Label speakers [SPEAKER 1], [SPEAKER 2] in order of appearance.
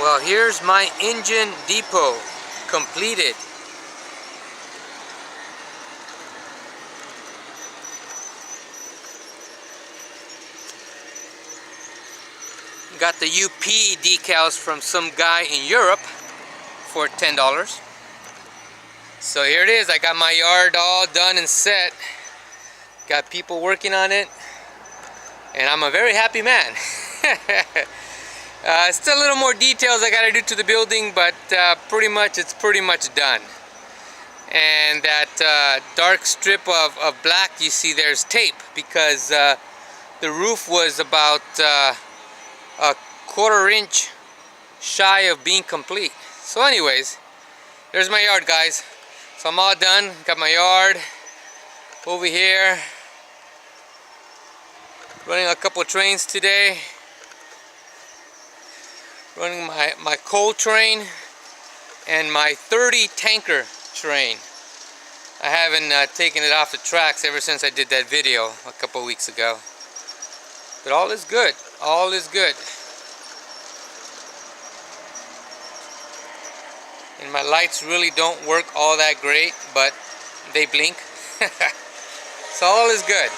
[SPEAKER 1] Well, here's my engine depot completed. Got the UP decals from some guy in Europe for $10. So here it is. I got my yard all done and set. Got people working on it, and I'm a very happy man. Still a little more details I gotta do to the building, but it's pretty much done. And that dark strip of black you see there's tape, because the roof was about a quarter-inch shy of being complete. So anyways, there's my yard, guys. So I'm all done. Got my yard over here. Running a couple of trains today. Running my coal train and my 30 tanker train. I haven't taken it off the tracks ever since I did that video a couple of weeks ago. But all is good. All is good. And my lights really don't work all that great, but they blink. So all is good.